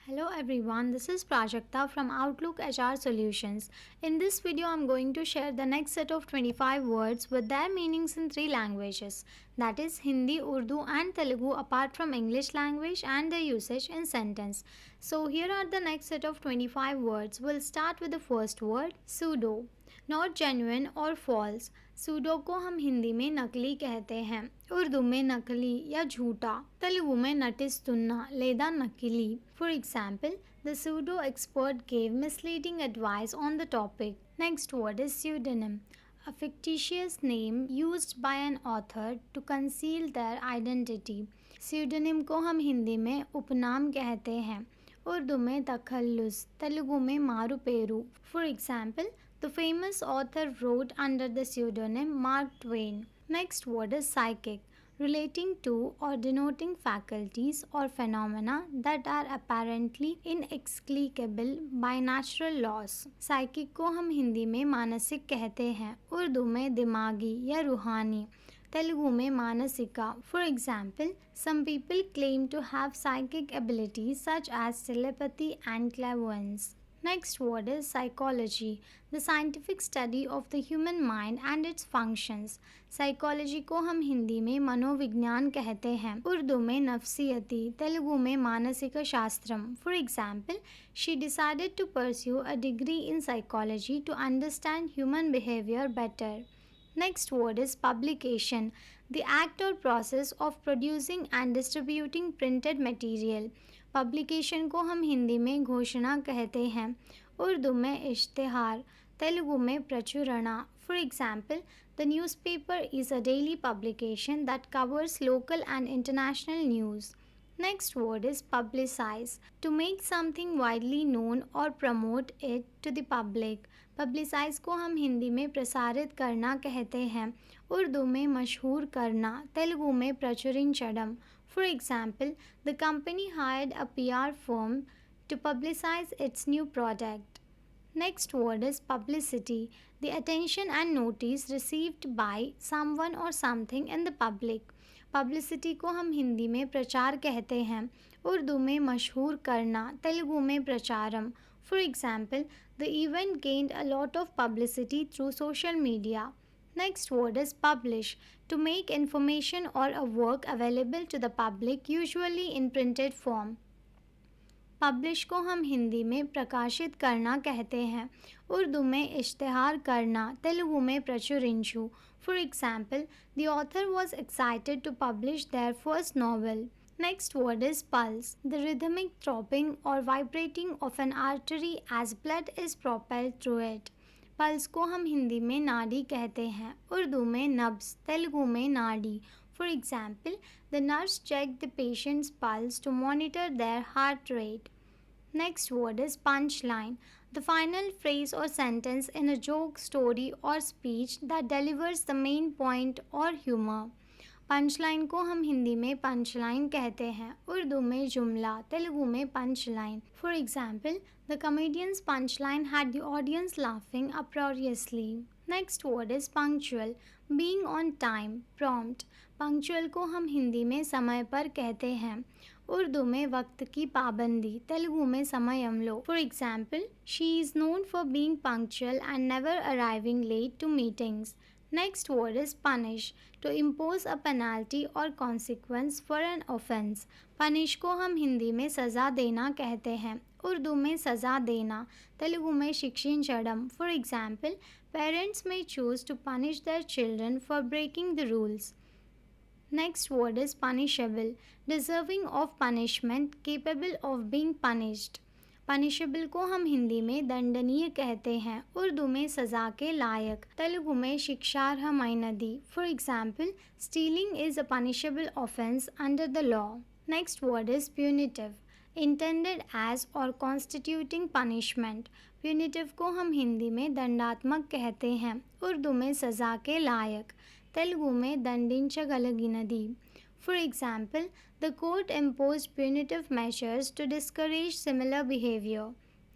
Hello everyone, this is Prajakta from Outlook HR Solutions. In this video, I'm going to share the next set of 25 words with their meanings in three languages, that is Hindi, Urdu and Telugu apart from English language and their usage in sentence. So here are the next set of 25 words. We'll start with the first word, pseudo. Not genuine और false. Pseudo को हम हिंदी में नकली कहते हैं, उर्दू में नकली या झूठा, तेलुगु में नटिस्तुन्ना లేదా नकली। For example, the pseudo expert gave misleading advice on the topic. Next word is pseudonym, a fictitious name used by an author to conceal their identity. pseudonym को हम हिंदी में उपनाम कहते हैं, उर्दू में तखल्लुस, तेलुगु में मारुपेरू। For example, the famous author wrote under the pseudonym Mark Twain. Next word is psychic, relating to or denoting faculties or phenomena that are apparently inexplicable by natural laws. Psychic को हम हिंदी में मानसिक कहते हैं, उर्दू में दिमागी या रूहानी, तेलुगु में मानसिका। For example, some people claim to have psychic abilities such as telepathy and clairvoyance. Next word is psychology, the scientific study of the human mind and its functions. Psychology को हम हिंदी में मनोविज्ञान कहते हैं, उर्दू में नफ्सियती, तेलुगु में मानसिक शास्त्रम। For example, she decided to pursue a degree in psychology to understand human behavior better. Next word is publication, the act or process of producing and distributing printed material. Publication को हम हिंदी में घोषणा कहते हैं, उर्दू में इश्तिहार, तेलुगु में प्रचुरणा। For example, the newspaper is a daily publication that covers local and international news. Next word is publicize, to make something widely known or promote it to the public. Publicize को हम हिंदी में प्रसारित करना कहते हैं, उर्दू में मशहूर करना, तेलुगु में प्रचुरिंचडम। For example, the company hired a PR firm to publicize its new product. Next word is publicity, the attention and notice received by someone or something in the public. Publicity को हम हिंदी में प्रचार कहते हैं, उर्दू में मशहूर करना, तेलुगु में प्रचारम। For example, the event gained a lot of publicity through social media. Next word is publish, to make information or a work available to the public, usually in printed form. Publish को हम हिंदी में प्रकाशित करना कहते हैं, उर्दू में इश्तिहार करना, तेलुगु में प्रचुरिंचु। For example, the author was excited to publish their first novel. Next word is pulse, the rhythmic throbbing or vibrating of an artery as blood is propelled through it. Pulse को हम हिंदी में नाड़ी कहते हैं, उर्दू में नब्ज, तेलुगु में नाड़ी। For example, the nurse checked the patient's pulse to monitor their heart rate. Next word is punchline, the final phrase or sentence in a joke, story or speech that delivers the main point or humor. Punchline को हम हिंदी में punchline कहते हैं, उर्दू में जुमला, तेलुगु में punchline. For example, the comedians punchline had the audience laughing uproariously. Next word is punctual, being on time, prompt. Punctual को हम हिंदी में समय पर कहते हैं, उर्दू में वक्त की पाबंदी, तेलुगु में समयमलो। For example, she is known for being punctual and never arriving late to meetings. Next word is punish, to impose a penalty or consequence for an offense. Punish को हम हिंदी में सज़ा देना कहते हैं, उर्दू में सज़ा देना, तेलुगु में शिक्षिंचडम। For example, parents may choose to punish their children for breaking the rules. Next word is punishable, deserving of punishment, capable of being punished. Punishable को हम हिंदी में दंडनीय कहते हैं, उर्दू में सज़ा के लायक, तेलुगु में शिक्षार्ह माइनदी। For example, stealing is a punishable offence under the law. Next word is punitive, intended as or constituting punishment. Punitive को हम हिंदी में दंडात्मक कहते हैं, उर्दू में सज़ा के लायक, तेलुगु में दंडिंचगलगिनदी। For example, the court imposed punitive measures to discourage similar behavior.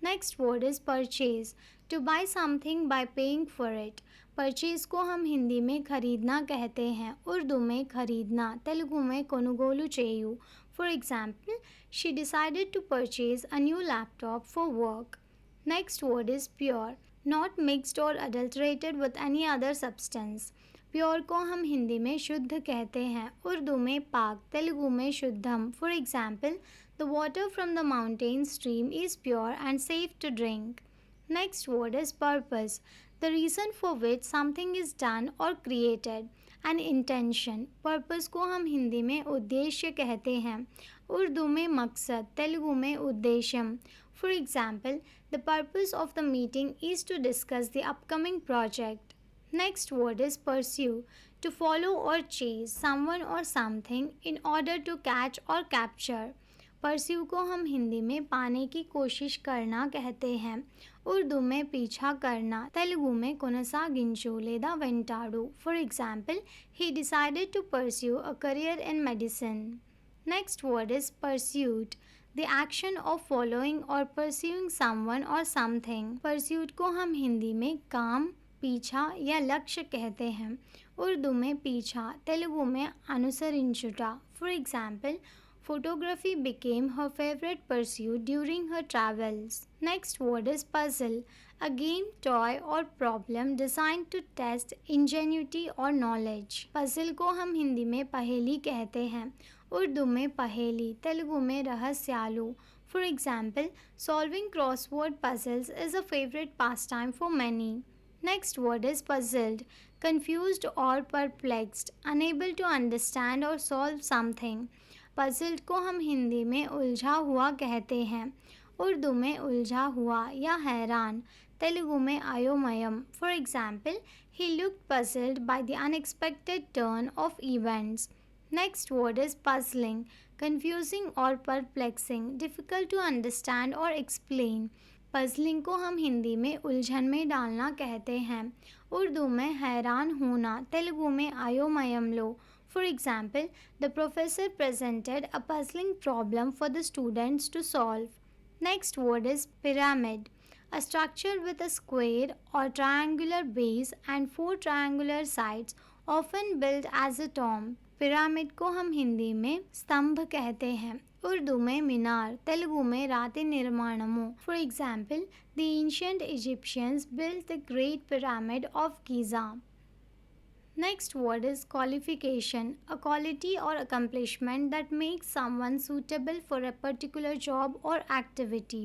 Next word is purchase, to buy something by paying for it. Purchase को हम हिंदी में खरीदना कहते हैं, उर्दू में खरीदना, तेलुगु में कोनुगोलु चेयू। For example, she decided to purchase a new laptop for work. Next word is pure, not mixed or adulterated with any other substance. Pure को हम हिंदी में शुद्ध कहते हैं, उर्दू में पाक, तेलुगु में शुद्धम। For example, the water from the mountain stream is pure and safe to drink. Next word is purpose, the reason for which something is done or created. An intention, purpose को हम हिंदी में उद्देश्य कहते हैं, उर्दू में मकसद, तेलुगु में उद्देश्यम। For example, the purpose of the meeting is to discuss the upcoming project. Next word is pursue, to follow or chase someone or something in order to catch or capture. Pursue को हम हिंदी में पाने की कोशिश करना कहते हैं, उर्दू में पीछा करना, तेलुगु में कोनसागिंचु లేదా వెంటాడు. For example, he decided to pursue a career in medicine. Next word is pursuit, the action of following or pursuing someone or something. Pursuit को हम हिंदी में काम, पीछा या लक्ष्य कहते हैं, उर्दू में पीछा, तेलुगु में अनुसरिंचुटा. For example, photography became her favorite pursuit during her travels. Next word is puzzle, a game, toy or problem designed to test ingenuity or knowledge. Puzzle को हम हिंदी में पहेली कहते हैं, उर्दू में पहेली, तेलुगु में रहस्यालू. For example, solving crossword puzzles is a favorite pastime for many. Next word is puzzled, confused or perplexed, unable to understand or solve something. Puzzled को हम हिंदी में उलझा हुआ कहते हैं, उर्दू में उलझा हुआ या हैरान, तेलुगु में अयोमयम. For example, he looked puzzled by the unexpected turn of events. Next word is puzzling, confusing or perplexing, difficult to understand or explain. Puzzling को हम हिंदी में उलझन में डालना कहते हैं, उर्दू में हैरान होना, तेलुगु में अयोमयमलो. For example, the professor presented a puzzling problem for the students to solve. Next word is pyramid, a structure with a square or triangular base and 4 triangular sides, often build as a tomb. Pyramid को हम हिंदी में स्तंभ कहते हैं, उर्दू में मीनार, तेलुगु में राति निर्माणमु. For example, the ancient Egyptians built the great pyramid of Giza. Next word is qualification, a quality or accomplishment that makes someone suitable for a particular job or activity.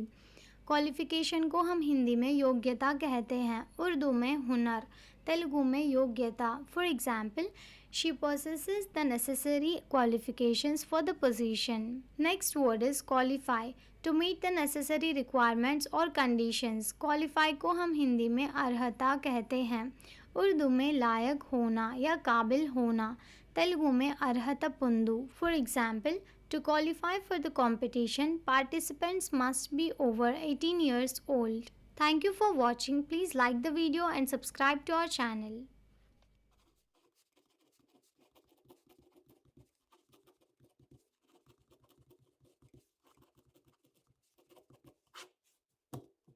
Qualification को हम हिंदी में योग्यता कहते हैं, उर्दू में हुनर, तेलुगु में योग्यता. For example, she possesses the necessary qualifications for the position. Next word is qualify, to meet the necessary requirements or conditions. Qualify को हम हिंदी में अर्हता कहते हैं, उर्दू में लायक होना या काबिल होना, तेलुगु में अर्हता पुंदु. For example, to qualify for the competition, participants must be over 18 years old. Thank you for watching. Please like the video and subscribe to our channel.